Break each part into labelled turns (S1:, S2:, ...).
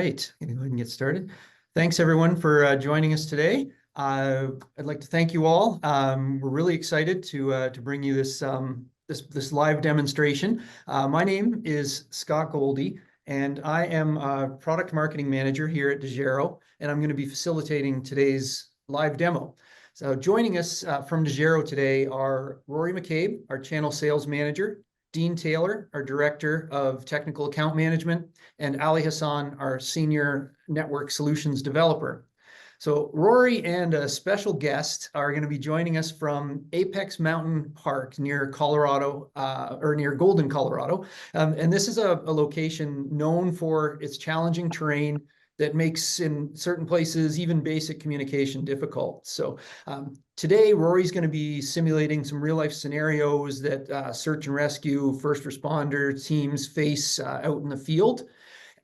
S1: right, gonna go ahead and get started. Thanks everyone for joining us today. I'd like to thank you all. We're really excited to bring you this live demonstration. My name is Scott Goldie, and I am a product marketing manager here at Dejero, and I'm going to be facilitating today's live demo. So joining us from Dejero today are Rory McCabe, our channel sales manager, Dean Taylor, our Director of Technical Account Management, and Ali Hassan, our Senior Network Solutions Developer. So Rory and a special guest are going to be joining us from Apex Mountain Park near Colorado, or near Golden, Colorado. And this is a location known for its challenging terrain that makes, in certain places, even basic communication difficult. So today, Rory's going to be simulating some real-life scenarios that search and rescue first responder teams face out in the field.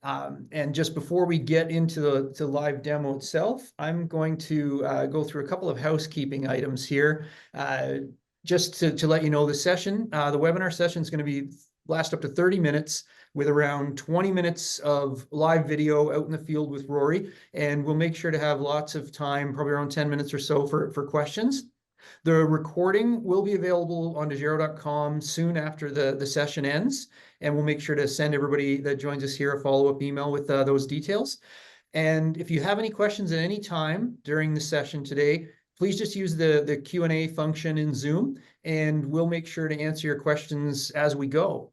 S1: And just before we get into the live demo itself, I'm going to go through a couple of housekeeping items here. Just to let you know, the webinar session is going to last up to 30 minutes with around 20 minutes of live video out in the field with Rory. And we'll make sure to have lots of time, probably around 10 minutes or so for questions. The recording will be available on Dejero.com soon after the session ends, and we'll make sure to send everybody that joins us here a follow-up email with those details. And if you have any questions at any time during the session today, please just use the Q&A function in Zoom, and we'll make sure to answer your questions as we go.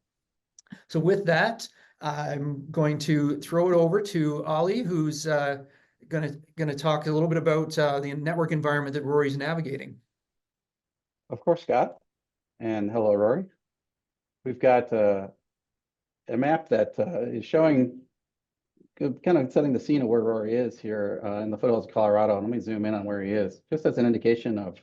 S1: So with that, I'm going to throw it over to Ali, who's going to talk a little bit about the network environment that Rory's navigating.
S2: Of course, Scott. And hello, Rory. We've got a map that is showing, kind of setting the scene of where Rory is here in the foothills of Colorado. And let me zoom in on where he is, just as an indication of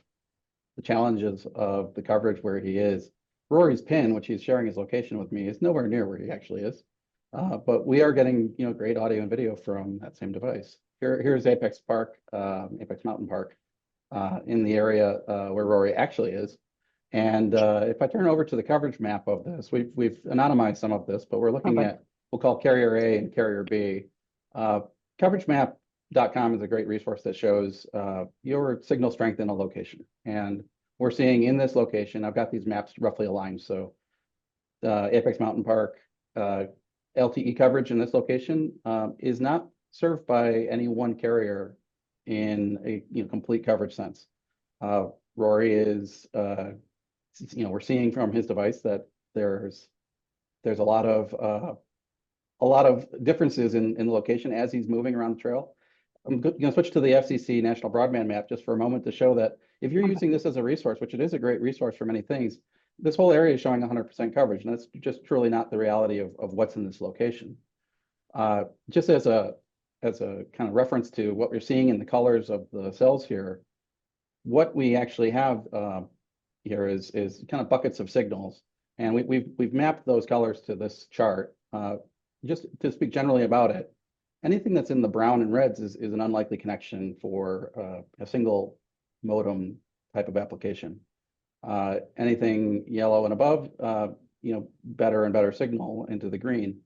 S2: the challenges of the coverage where he is. Rory's pin, which he's sharing his location with me, is nowhere near where he actually is. But we are getting great audio and video from that same device. Here's Apex Mountain Park. In the area where Rory actually is. And if I turn over to the coverage map of this, we've anonymized some of this, but we're looking at, we'll call carrier A and carrier B. Coveragemap.com is a great resource that shows your signal strength in a location. And we're seeing in this location, I've got these maps roughly aligned. So Apex Mountain Park LTE coverage in this location is not served by any one carrier in a complete coverage sense. Rory is, we're seeing from his device that there's a lot of differences in the location as he's moving around the trail. I'm going to switch to the FCC National Broadband Map just for a moment to show that if you're using this as a resource, which it is a great resource for many things, this whole area is showing 100% coverage, and that's just truly not the reality of what's in this location. Just as a kind of reference to what we're seeing in the colors of the cells here, what we actually have here is kind of buckets of signals, and we've mapped those colors to this chart. Just to speak generally about it, anything that's in the brown and reds is an unlikely connection for a single modem type of application. Anything yellow and above, better and better signal into the green.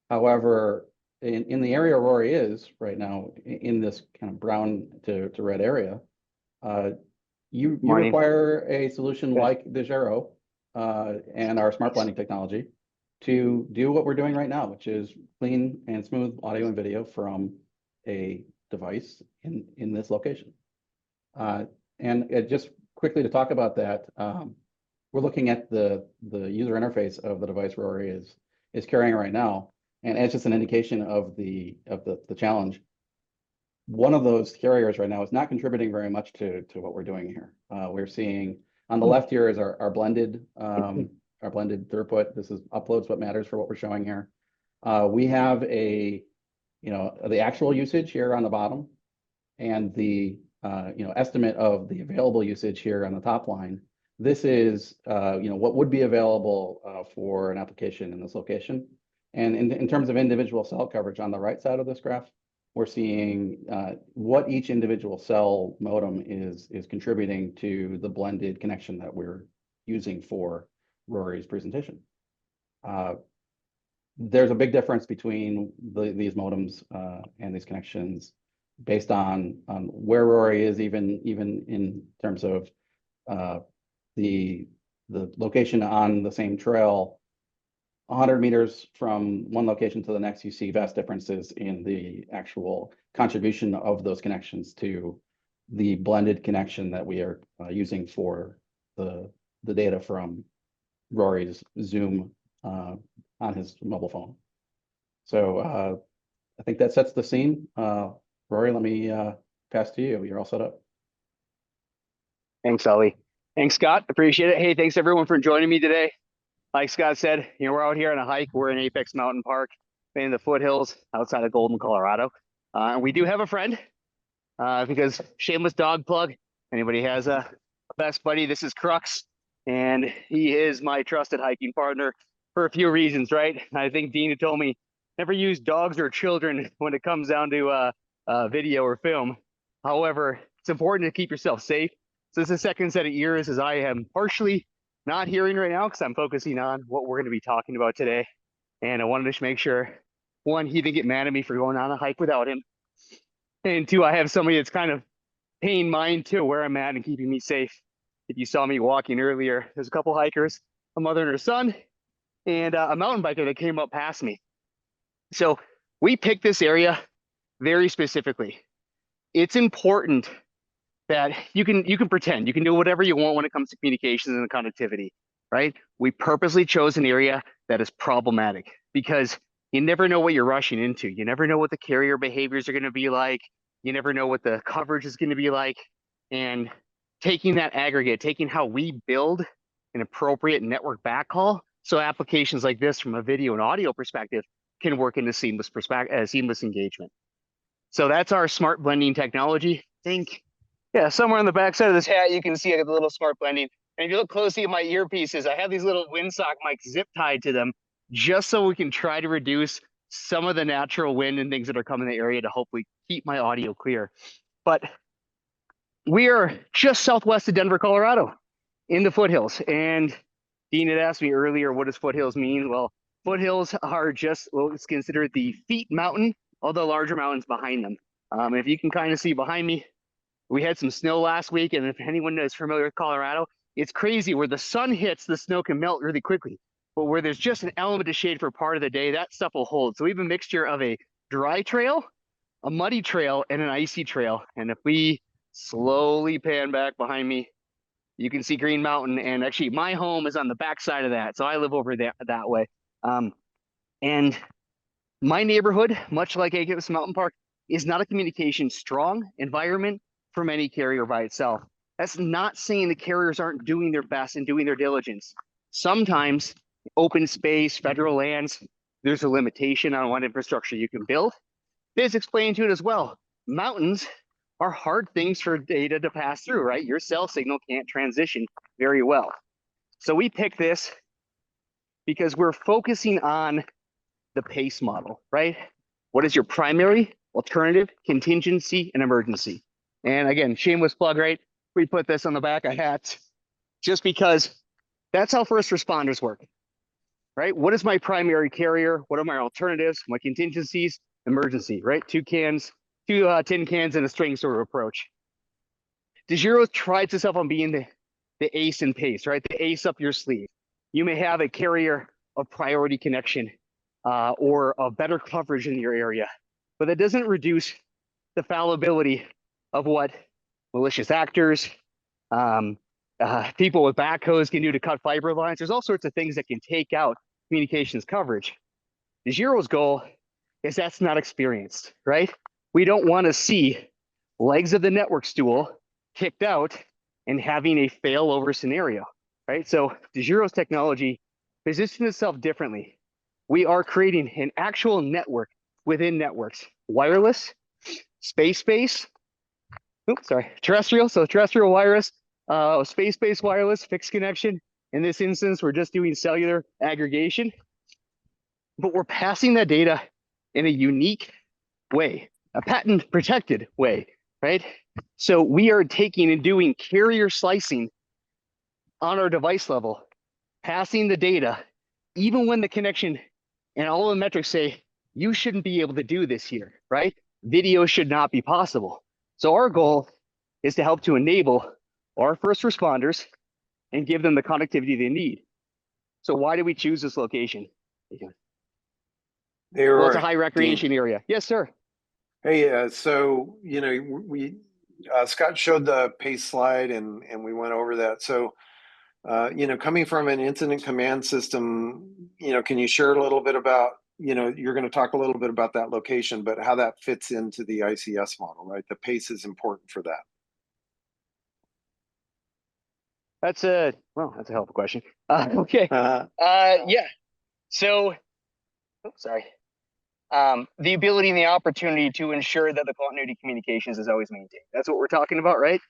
S2: However, in the area Rory is right now, in this kind of brown to red area, you require a solution like Dejero and our smart blending technology to do what we're doing right now, which is clean and smooth audio and video from a device in this location. And just quickly to talk about that, we're looking at the user interface of the device Rory is carrying right now. And as just an indication of the challenge, one of those carriers right now is not contributing very much to what we're doing here. We're seeing on the left here is our blended throughput. This is uploads what matters for what we're showing here. We have the actual usage here on the bottom, and the estimate of the available usage here on the top line. This is what would be available for an application in this location. And in terms of individual cell coverage on the right side of this graph, we're seeing what each individual cell modem is contributing to the blended connection that we're using for Rory's presentation. there's a big difference between these modems and these connections based on where Rory is, even in terms of the location on the same trail. 100 meters from one location to the next, you see vast differences in the actual contribution of those connections to the blended connection that we are using for the data from Rory's Zoom on his mobile phone. So I think that sets the scene. Rory, let me pass to you. You're all set up.
S3: Thanks, Ollie. Thanks, Scott. Appreciate it. Hey, thanks everyone for joining me today. Like Scott said, we're out here on a hike. We're in Apex Mountain Park in the foothills outside of Golden, Colorado. And we do have a friend because shameless dog plug. Anybody has a best buddy, this is Crux, and he is my trusted hiking partner for a few reasons, right? I think Dean had told me never use dogs or children when it comes down to video or film. However, it's important to keep yourself safe. So this is the second set of ears as I am partially not hearing right now because I'm focusing on what we're going to be talking about today. And I wanted to just make sure, one, he didn't get mad at me for going on a hike without him. And two, I have somebody that's kind of paying mind to where I'm at and keeping me safe. If you saw me walking earlier, there's a couple hikers, a mother and her son, and a mountain biker that came up past me. So we picked this area very specifically. It's important that you can pretend, you can do whatever you want when it comes to communications and connectivity, right? We purposely chose an area that is problematic because you never know what you're rushing into. You never know what the carrier behaviors are going to be like. You never know what the coverage is going to be like. And taking that aggregate, taking how we build an appropriate network backhaul, so applications like this from a video and audio perspective can work into seamless engagement. So that's our smart blending technology. Yeah, somewhere on the backside of this hat, you can see I got the little smart blending. And if you look closely at my earpieces, I have these little windsock mics zip tied to them just so we can try to reduce some of the natural wind and things that are coming in the area to hopefully keep my audio clear. But we are just southwest of Denver, Colorado, in the foothills. And Dean had asked me earlier, what does foothills mean? Well, foothills are just, well, it's considered the feet mountain, all the larger mountains behind them. If you can kind of see behind me, we had some snow last week, and if anyone is familiar with Colorado, it's crazy. Where the sun hits, the snow can melt really quickly. But where there's just an element of shade for part of the day, that stuff will hold. So we have a mixture of a dry trail, a muddy trail, and an icy trail. And if we slowly pan back behind me, you can see Green Mountain. And actually, my home is on the back side of that. So I live over that way. And my neighborhood, much like Apex Mountain Park, is not a communication strong environment from any carrier by itself. That's not saying the carriers aren't doing their best and doing their diligence. Sometimes open space, federal lands, there's a limitation on what infrastructure you can build. Biz explained to it as well. Mountains are hard things for data to pass through, right? Your cell signal can't transition very well. So we picked this because we're focusing on the PACE model, right? What is your primary, alternative, contingency, and emergency? And again, shameless plug, right? We put this on the back of hats just because that's how first responders work, right? What is my primary carrier? What are my alternatives? My contingencies, emergency, right? Two tin cans and a string sort of approach. Dejero prides itself on being the ace in PACE, right? The ace up your sleeve. You may have a carrier of priority connection or of better coverage in your area, but that doesn't reduce the fallibility of what malicious actors, people with backhoes can do to cut fiber lines. There's all sorts of things that can take out communications coverage. Dejero's goal is that's not experienced, right? We don't want to see legs of the network stool kicked out and having a failover scenario, right? So Dejero's technology positions itself differently. We are creating an actual network within networks, wireless, space-based, terrestrial, so terrestrial wireless, space-based wireless, fixed connection. In this instance, we're just doing cellular aggregation, but we're passing that data in a unique way, a patent-protected way, right? So we are taking and doing carrier slicing on our device level, passing the data, even when the connection And all of the metrics say, you shouldn't be able to do this here, right? Video should not be possible. So our goal is to help to enable our first responders and give them the connectivity they need. So why did we choose this location? Well, it's a high recreation area. Yes, sir.
S4: Hey, so we Scott showed the pace slide and we went over that. So coming from an incident command system, can you share a little bit about, you're going to talk a little bit about that location, but how that fits into the ICS model, right? The pace is important for that.
S3: That's a hell of a question. Okay. Yeah. So, sorry. The ability and the opportunity to ensure that the continuity communications is always maintained. That's what we're talking about, right?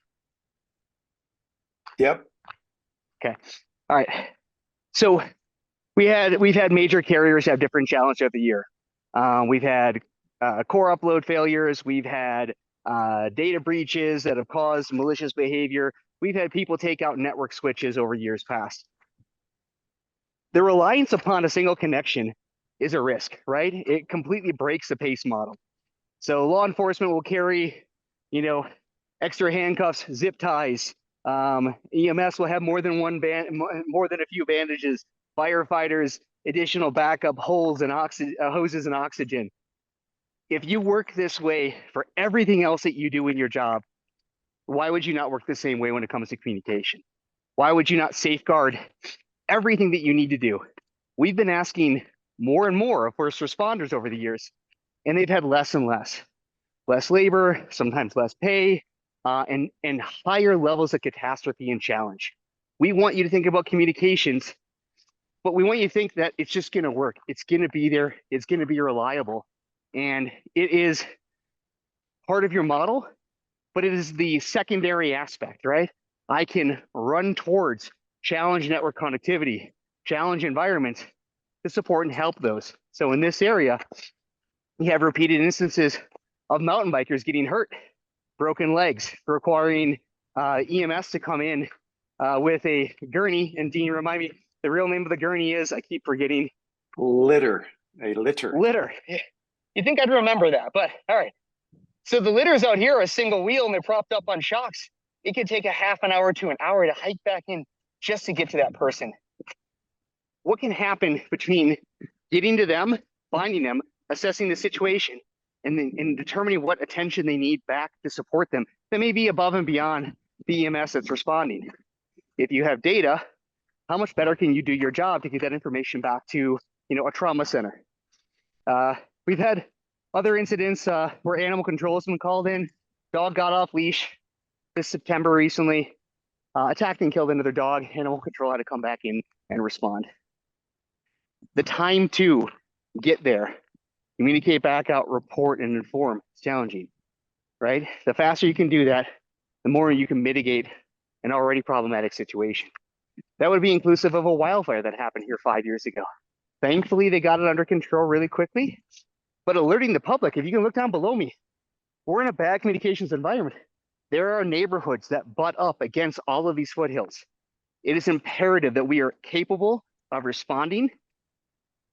S4: Yep.
S3: Okay. All right. So we've had major carriers have different challenges throughout the year. We've had core upload failures. We've had data breaches that have caused malicious behavior. We've had people take out network switches over years past. The reliance upon a single connection is a risk, right? It completely breaks the pace model. So law enforcement will carry, extra handcuffs, zip ties. EMS will have more than a few bandages. Firefighters, additional backup holes and hoses and oxygen. If you work this way for everything else that you do in your job, why would you not work the same way when it comes to communication? Why would you not safeguard everything that you need to do? We've been asking more and more of first responders over the years, and they've had less and less labor, sometimes less pay, and higher levels of catastrophe and challenge. We want you to think about communications, but we want you to think that it's just going to work. It's going to be there. It's going to be reliable. And it is part of your model, but it is the secondary aspect, right? I can run towards challenge network connectivity, challenge environments to support and help those. So in this area, we have repeated instances of mountain bikers getting hurt, broken legs, requiring EMS to come in with a gurney. And Dean, remind me, the real name of the gurney is, I keep forgetting.
S4: Litter. A litter.
S3: Litter. You'd think I'd remember that, but all right. So the litters out here are a single wheel and they're propped up on shocks. It could take a half an hour to an hour to hike back in just to get to that person. What can happen between getting to them, finding them, assessing the situation, and then determining what attention they need back to support them that may be above and beyond the EMS that's responding? If you have data, how much better can you do your job to get that information back to a trauma center? We've had other incidents where animal control has been called in. Dog got off leash this September recently, attacked and killed another dog. Animal control had to come back in and respond. The time to get there, communicate back out, report, and inform is challenging, right? The faster you can do that, the more you can mitigate an already problematic situation. That would be inclusive of a wildfire that happened here 5 years ago. Thankfully, they got it under control really quickly, but alerting the public, if you can look down below me, we're in a bad communications environment. There are neighborhoods that butt up against all of these foothills. It is imperative that we are capable of responding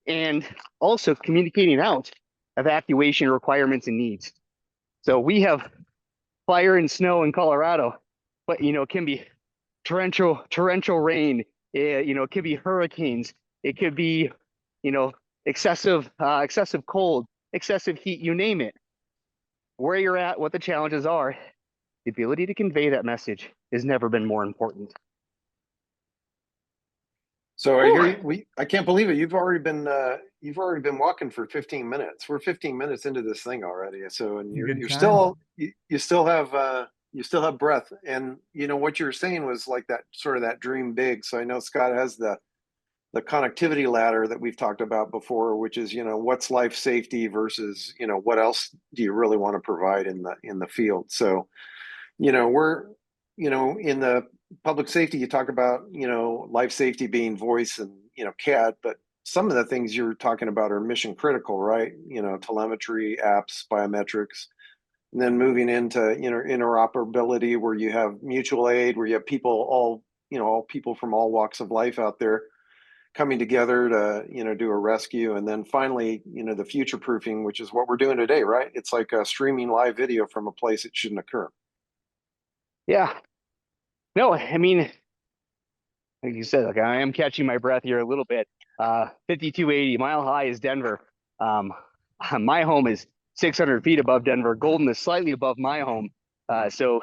S3: and also communicating out evacuation requirements and needs. So we have fire and snow in Colorado, but it can be torrential rain. It could be hurricanes. It could be, excessive cold, excessive heat, you name it. Where you're at, what the challenges are, the ability to convey that message has never been more important.
S4: So I hear I can't believe it. You've already been walking for 15 minutes. We're 15 minutes into this thing already. So, and you still have breath. And what you're saying was like that sort of that dream big. So I know Scott has the connectivity ladder that we've talked about before, which is, what's life safety versus, what else do you really want to provide in the field? So, we're, in the public safety, you talk about, life safety being voice and, CAD, but some of the things you're talking about are mission critical, right? Telemetry, apps, biometrics, and then moving into, interoperability where you have mutual aid, where you have people all people from all walks of life out there coming together to, do a rescue. And then finally, the future proofing, which is what we're doing today, right? It's like streaming live video from a place it shouldn't occur.
S3: Yeah. No, I mean, like you said, like I am catching my breath here a little bit. 5280, Mile High is Denver. My home is 600 feet above Denver. Golden is slightly above my home. So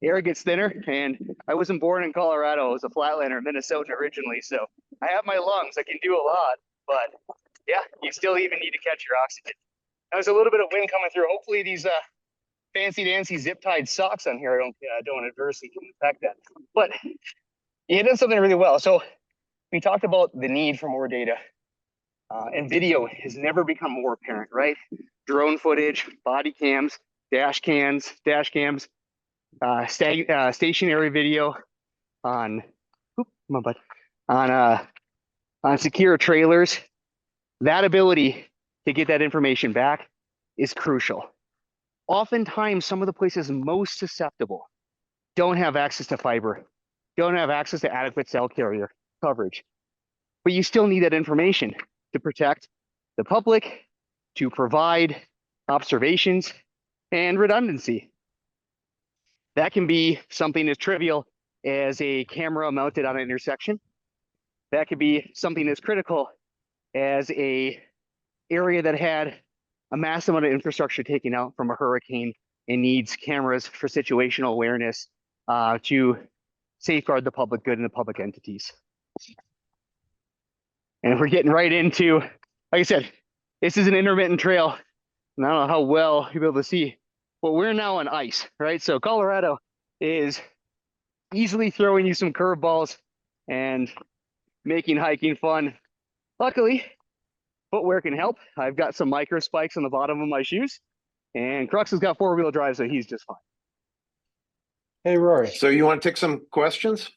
S3: air gets thinner, and I wasn't born in Colorado. I was a flatlander, Minnesotan originally. So I have my lungs. I can do a lot, but yeah, you still even need to catch your oxygen. There's a little bit of wind coming through. Hopefully these fancy dancy zip tied socks on here don't adversely affect that. But you hit on something really well. So we talked about the need for more data, and video has never become more apparent, right? Drone footage, body cams, dash cams, stationary video on secure trailers. That ability to get that information back is crucial. Oftentimes, some of the places most susceptible don't have access to fiber, don't have access to adequate cell carrier coverage, but you still need that information to protect the public, to provide observations and redundancy. That can be something as trivial as a camera mounted on an intersection. That could be something as critical as an area that had a massive amount of infrastructure taken out from a hurricane and needs cameras for situational awareness to safeguard the public good and the public entities. And we're getting right into, like I said, this is an intermittent trail, and I don't know how well you'll be able to see, but we're now on ice, right? So Colorado is easily throwing you some curveballs and making hiking fun. Luckily, footwear can help. I've got some micro spikes on the bottom of my shoes, and Crux has got four-wheel drive, so he's just fine.
S2: Hey, Rory.
S4: So you want to take some questions?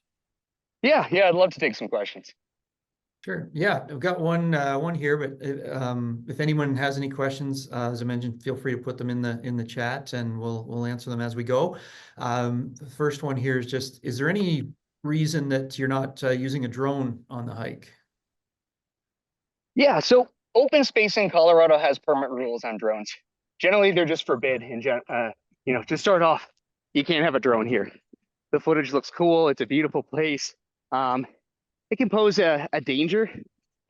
S3: Yeah, I'd love to take some questions.
S1: Sure. Yeah, I've got one here, but if anyone has any questions, as I mentioned, feel free to put them in the chat, and we'll answer them as we go. The first one here is just: is there any reason that you're not using a drone on the hike?
S3: Yeah, so open space in Colorado has permit rules on drones. Generally, they're just forbid. To start off, you can't have a drone here. The footage looks cool. It's a beautiful place. It can pose a danger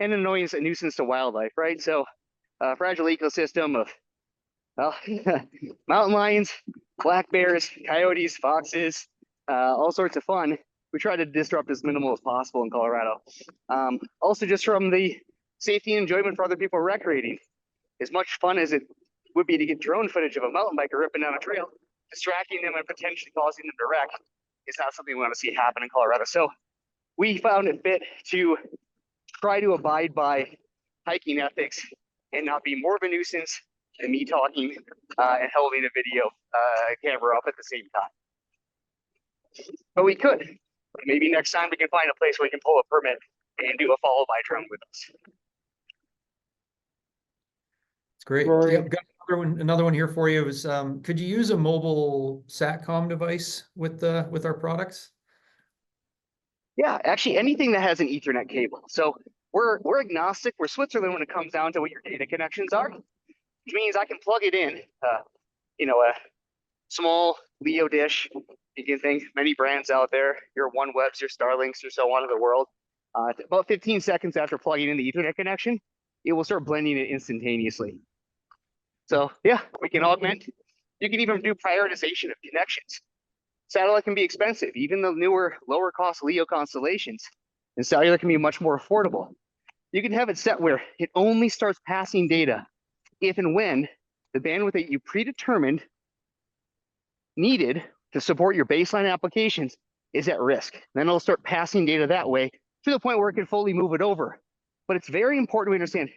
S3: and a nuisance to wildlife, right? So fragile ecosystem of mountain lions, black bears, coyotes, foxes, all sorts of fun. We try to disrupt as minimal as possible in Colorado. Also, just from the safety and enjoyment for other people recreating, as much fun as it would be to get drone footage of a mountain biker ripping down a trail, distracting them and potentially causing them to wreck is not something we want to see happen in Colorado. So we found it fit to try to abide by hiking ethics and not be more of a nuisance than me talking and holding a video camera up at the same time. But we could. Maybe next time we can find a place where we can pull a permit and do a follow by drone with us.
S1: It's great.
S2: Rory.
S1: Yeah, I've got another one here for you. Is could you use a mobile SATCOM device with our products?
S3: Yeah, actually anything that has an Ethernet cable. So we're agnostic. We're Switzerland when it comes down to what your data connections are, which means I can plug it in, a small Leo dish. You can think many brands out there, your OneWebs, your Starlinks, your so on in the world. About 15 seconds after plugging in the Ethernet connection, it will start blending it instantaneously. So yeah, we can augment. You can even do prioritization of connections. Satellite can be expensive, even the newer, lower cost LEO constellations, and cellular can be much more affordable. You can have it set where it only starts passing data if and when the bandwidth that you predetermined needed to support your baseline applications is at risk. Then it'll start passing data that way to the point where it can fully move it over. But it's very important to understand,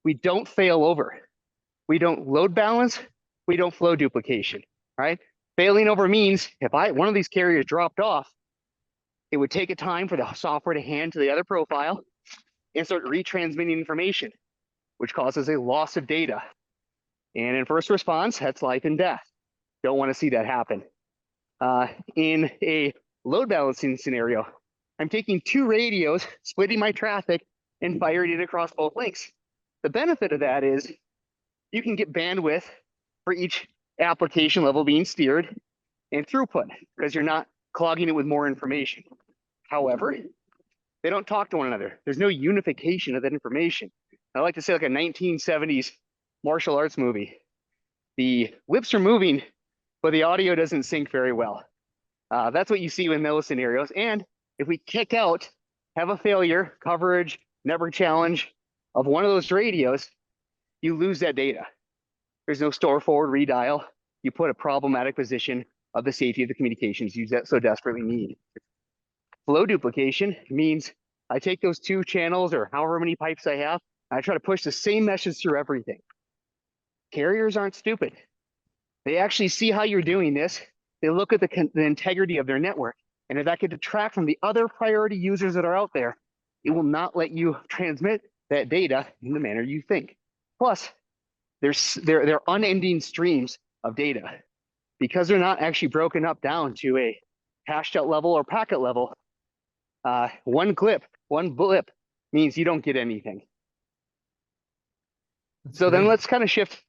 S3: we don't fail over. We don't load balance, we don't flow duplication, right? Failing over means if one of these carriers dropped off, it would take a time for the software to hand to the other profile and start retransmitting information, which causes a loss of data. And in first response, that's life and death. Don't want to see that happen. In a load balancing scenario, I'm taking two radios, splitting my traffic and fire it across both links. The benefit of that is you can get bandwidth for each application level being steered and throughput because you're not clogging it with more information. However, they don't talk to one another. There's no unification of that information. I like to say like a 1970s martial arts movie. The lips are moving, but the audio doesn't sync very well. That's what you see in those scenarios. And if we kick out, have a failure, coverage, network challenge of one of those radios, you lose that data. There's no store forward redial. You put a problematic position of the safety of the communications you so desperately need. Flow duplication means I take those 2 channels or however many pipes I have, and I try to push the same message through everything. Carriers aren't stupid. They actually see how you're doing this. They look at the integrity of their network. And if that could detract from the other priority users that are out there, it will not let you transmit that data in the manner you think. Plus, they're unending streams of data. Because they're not actually broken up down to a hashed out level or packet level, one blip means you don't get anything.
S1: That's
S3: So then
S1: great.
S3: let's kind of shift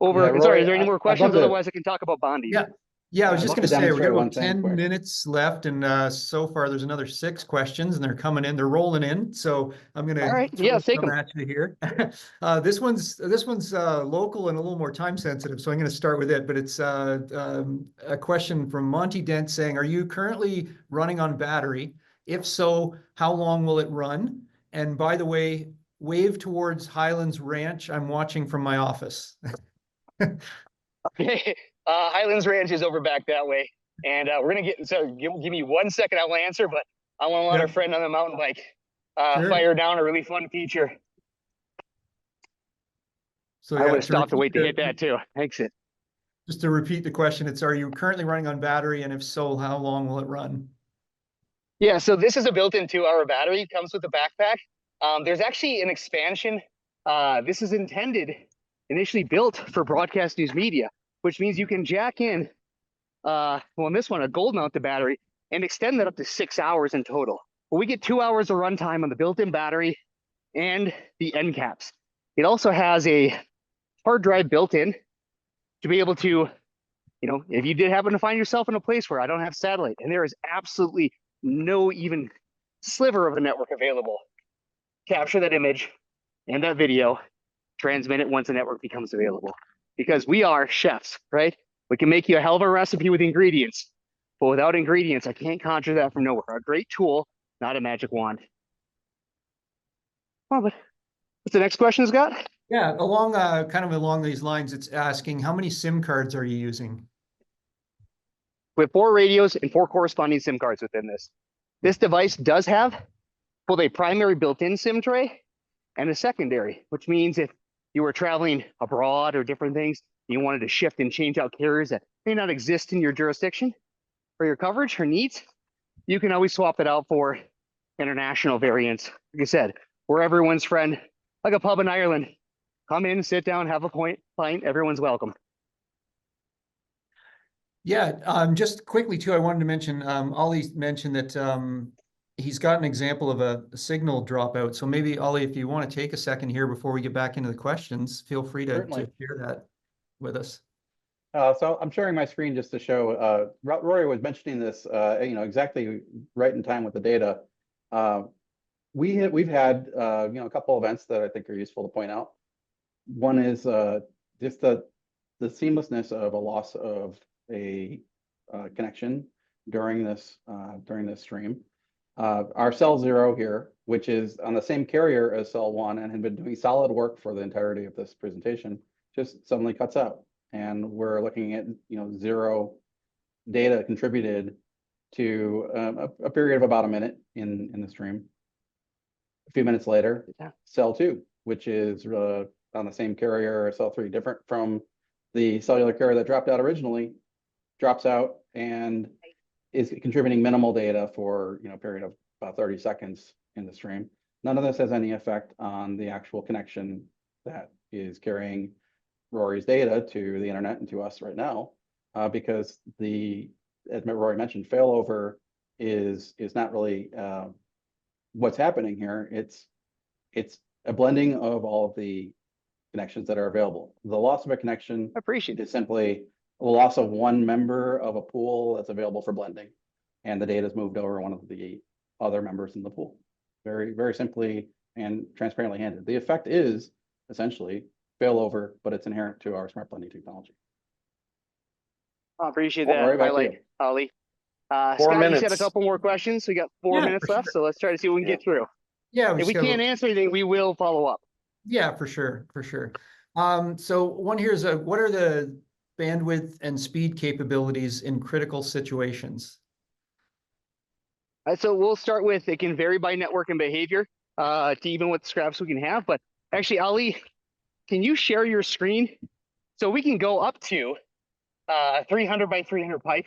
S3: over.
S2: Yeah, Rory,
S3: Sorry, is there any more
S2: I'd love
S3: questions?
S2: to-
S3: Otherwise, I can talk about bonding.
S1: Yeah. Yeah, I was
S2: I'd
S1: just
S2: love
S1: going
S2: to
S1: to say, we got
S2: demonstrate one
S1: about
S2: thing
S1: 10
S2: quick.
S1: minutes left, and so far there's another 6 questions, and they're coming in, they're rolling in. So I'm going to
S3: All right, yeah, take them.
S1: at you here. This one's local and a little more time sensitive, so I'm going to start with it. But it's a question from Monty Dent saying, "Are you currently running on battery? If so, how long will it run? And by the way, wave towards Highlands Ranch. I'm watching from my office."
S3: Okay. Highlands Ranch is over back that way. And we're going to get, so give me 1 second, I'll answer, but I want to let our friend on the mountain bike
S1: Sure.
S3: fire down a really fun feature.
S1: So
S3: I
S1: yeah,
S3: would have stopped to wait to
S1: repeat
S3: hit that too. Exit.
S1: Just to repeat the question, it's, are you currently running on battery? And if so, how long will it run?
S3: Yeah, so this is a built-in 2-hour battery. It comes with the backpack. There's actually an expansion. This is initially built for broadcast news media, which means you can jack in, well, in this one, a gold mounted battery and extend that up to 6 hours in total. But we get 2 hours of runtime on the built-in battery and the end caps. It also has a hard drive built in to be able to, if you did happen to find yourself in a place where I don't have satellite and there is absolutely no even sliver of a network available, capture that image and that video, transmit it once the network becomes available. Because we are chefs, right? We can make you a hell of a recipe with ingredients, but without ingredients, I can't conjure that from nowhere. A great tool, not a magic wand. Oh, but what's the next question, Scott?
S1: Yeah, kind of along these lines, it's asking, how many SIM cards are you using?
S3: We have 4 radios and 4 corresponding SIM cards within this. This device does have both a primary built-in SIM tray and a secondary, which means if you were traveling abroad or different things, you wanted to shift and change out carriers that may not exist in your jurisdiction for your coverage or needs, you can always swap it out for international variants. Like I said, we're everyone's friend, like a pub in Ireland. Come in, sit down, have a pint, everyone's welcome.
S1: Yeah, just quickly too, I wanted to mention, Ollie mentioned that he's got an example of a signal dropout. So maybe, Ollie, if you want to take a second here before we get back into the questions, feel free to share that with us.
S2: So I'm sharing my screen just to show, Rory was mentioning this, exactly right in time with the data. We've had, a couple events that I think are useful to point out. One is just the seamlessness of a loss of a connection during this stream. Our cell 0 here, which is on the same carrier as cell 1 and had been doing solid work for the entirety of this presentation, just suddenly cuts out. And we're looking at 0 data contributed to a period of about a minute in the stream. A few minutes later, cell 2, which is on the same carrier, cell 3, different from the cellular carrier that dropped out originally, drops out and is contributing minimal data for a period of about 30 seconds in the stream. None of this has any effect on the actual connection that is carrying Rory's data to the internet and to us right now, because as Rory mentioned, failover is not really what's happening here. It's it's a blending of all of the connections that are available. The loss of a connection
S3: I appreciate it.
S2: is simply a loss of one member of a pool that's available for blending, and the data is moved over one of the other members in the pool. Very, very simply and transparently handled. The effect is essentially failover, but it's inherent to our smart blending technology.
S3: I appreciate
S2: Well,
S3: that
S2: Rory, back to
S3: highlight,
S2: you.
S3: Ollie.
S4: 4
S3: Scott, you said a
S4: minutes.
S3: couple more questions. We got 4
S1: Yeah,
S3: minutes
S1: for
S3: left,
S1: sure.
S3: so let's try to see what we can
S4: Yeah.
S3: get through.
S1: Yeah,
S3: If
S1: just
S3: we
S1: got a-
S3: can't answer anything, we will follow up.
S1: Yeah, for sure, for sure. So one here is what are the bandwidth and speed capabilities in critical situations?
S3: So we'll start with, it can vary by network and behavior, to even what scraps we can have. But actually, Ali, can you share your screen? So we can go up to 300 by 300 pipe.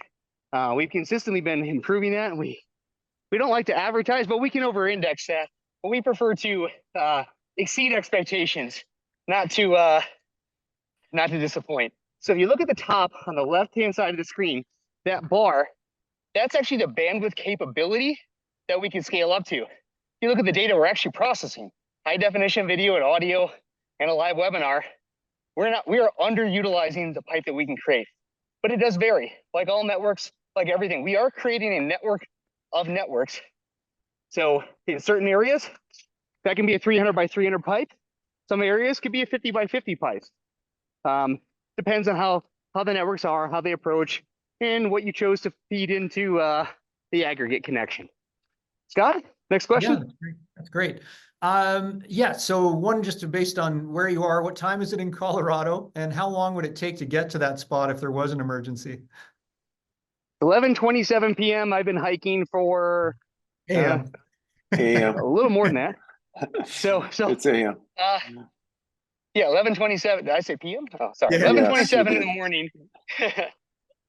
S3: We've consistently been improving that. We don't like to advertise, but we can over-index that. But we prefer to exceed expectations, not to disappoint. So if you look at the top on the left-hand side of the screen, that bar, that's actually the bandwidth capability that we can scale up to. If you look at the data we're actually processing, high definition video and audio and a live webinar, we are underutilizing the pipe that we can create. But it does vary, like all networks, like everything. We are creating a network of networks. So in certain areas, that can be a 300 by 300 pipe. Some areas could be a 50 by 50 pipe. Depends on how the networks are, how they approach, and what you chose to feed into the aggregate connection. Scott, next question.
S1: Yeah, that's great. Yeah, so one just based on where you are, what time is it in Colorado, and how long would it take to get to that spot if there was an emergency?
S3: 11:27 p.m. I've been hiking for
S1: AM.
S4: AM.
S3: a little more than that. So
S4: It's AM.
S3: yeah, 11:27. Did I say p.m.? Oh, sorry.
S1: Yeah.
S3: 11:27 in
S4: Yes,
S3: the morning.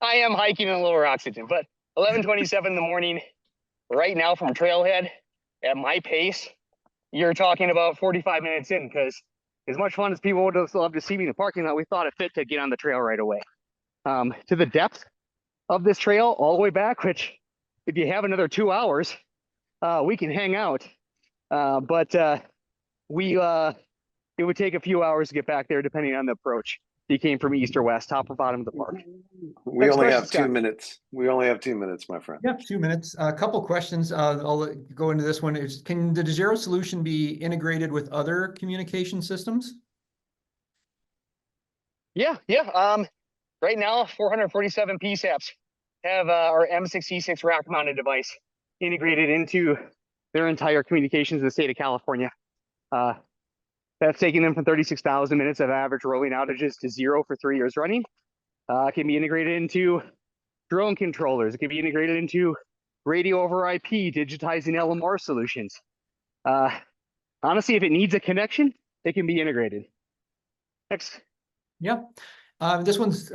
S3: I am hiking in lower oxygen, but 11:27 in the morning right now from Trailhead at my pace, you're talking about 45 minutes in, because as much fun as people would love to see me in the parking lot, we thought it fit to get on the trail right away. To the depth of this trail all the way back, which if you have another 2 hours, we can hang out. But it would take a few hours to get back there depending on the approach. If you came from east or west, top or bottom of the park.
S4: We
S3: Next
S4: only
S3: question,
S4: have 2
S3: Scott.
S4: minutes. We only have 2 minutes, my friend.
S1: Yep, 2 minutes. A couple questions. I'll go into this one. Can the Dejero solution be integrated with other communication systems?
S3: Yeah. Right now, 447 PSAPs have our M6E6 rack-mounted device integrated into their entire communications in the state of California. That's taking them from 36,000 minutes of average rolling outages to 0 for 3 years running. It can be integrated into drone controllers. It can be integrated into radio over IP, digitizing LMR solutions. Honestly, if it needs a connection, it can be integrated. Next.
S1: Yep. This one's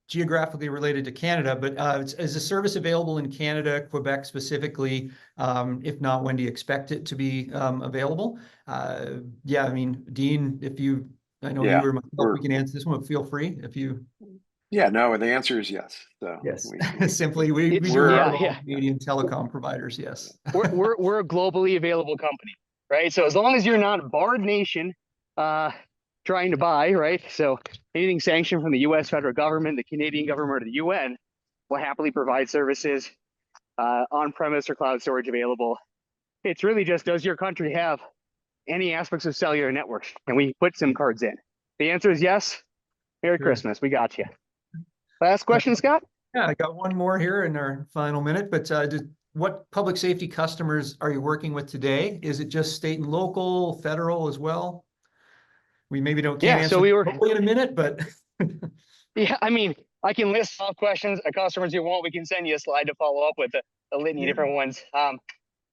S1: geographically related to Canada, but is the service available in Canada, Quebec specifically? If not, when do you expect it to be available? Yeah, I mean, Dean, I know
S4: Yeah,
S1: you or myself, we can answer this one, but feel free if you.
S4: Yeah, no, the answer is yes. So
S1: Yes,
S4: we-
S1: simply, we do
S4: we're-
S1: work with all Canadian telecom providers, yes.
S3: We're a globally available company, right? So as long as you're not barred nation trying to buy, right? So anything sanctioned from the US federal government, the Canadian government, or the UN will happily provide services on-premise or cloud storage available. It's really just, does your country have any aspects of cellular networks? And we put SIM cards in. The answer is yes. Merry
S1: Sure.
S3: Christmas. We got you. Last question, Scott?
S1: Yeah, I got one more here in our final minute, but what public safety customers are you working with today? Is it just state and local, federal as well? We maybe can't answer
S3: so we were
S1: totally in a minute, but
S3: yeah, I mean, I can list all questions, customers you want. We can send you a slide to follow up with a litany of different ones.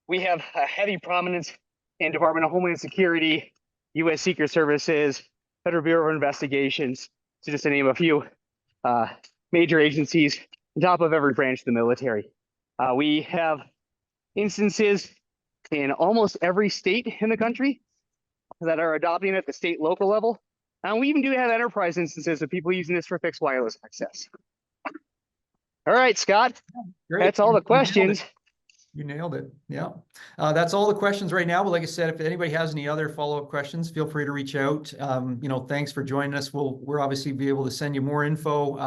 S3: We have a heavy prominence in Department of Homeland Security, U.S. Secret Services, Federal Bureau of Investigations, to just to name a few major agencies on top of every branch of the military. We have instances in almost every state in the country that are adopting at the state local level. And we even do have enterprise instances of people using this for fixed wireless access. All right, Scott,
S1: great.
S3: that's all the questions.
S1: You nailed it. Yeah. That's all the questions right now. But like I said, if anybody has any other follow-up questions, feel free to reach out. Thanks for joining us. We're obviously be able to send you more info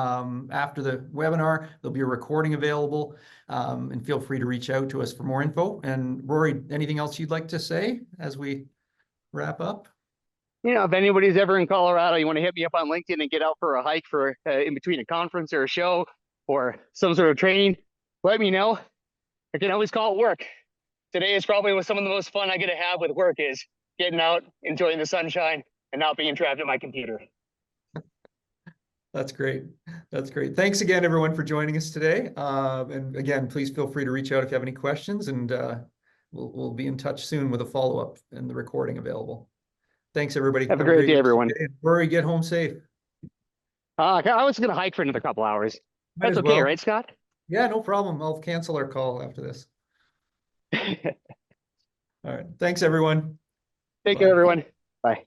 S1: after the webinar. There'll be a recording available, and feel free to reach out to us for more info. And Rory, anything else you'd like to say as we wrap up?
S3: If anybody's ever in Colorado, you want to hit me up on LinkedIn and get out for a hike for in between a conference or a show or some sort of training, let me know. I can always call it work. Today is probably some of the most fun I get to have with work is getting out, enjoying the sunshine, and not being trapped at my computer.
S1: That's great. That's great. Thanks again, everyone, for joining us today. And again, please feel free to reach out if you have any questions, and we'll be in touch soon with a follow-up and the recording available. Thanks, everybody.
S3: Have a great day, everyone.
S1: Rory, get home safe.
S3: I was going to hike for another couple hours.
S1: Might
S3: That's
S1: as
S3: okay,
S1: well.
S3: right, Scott?
S1: Yeah, no problem. I'll cancel our call after this. All right. Thanks, everyone.
S3: Take
S1: Bye.
S3: care, everyone. Bye.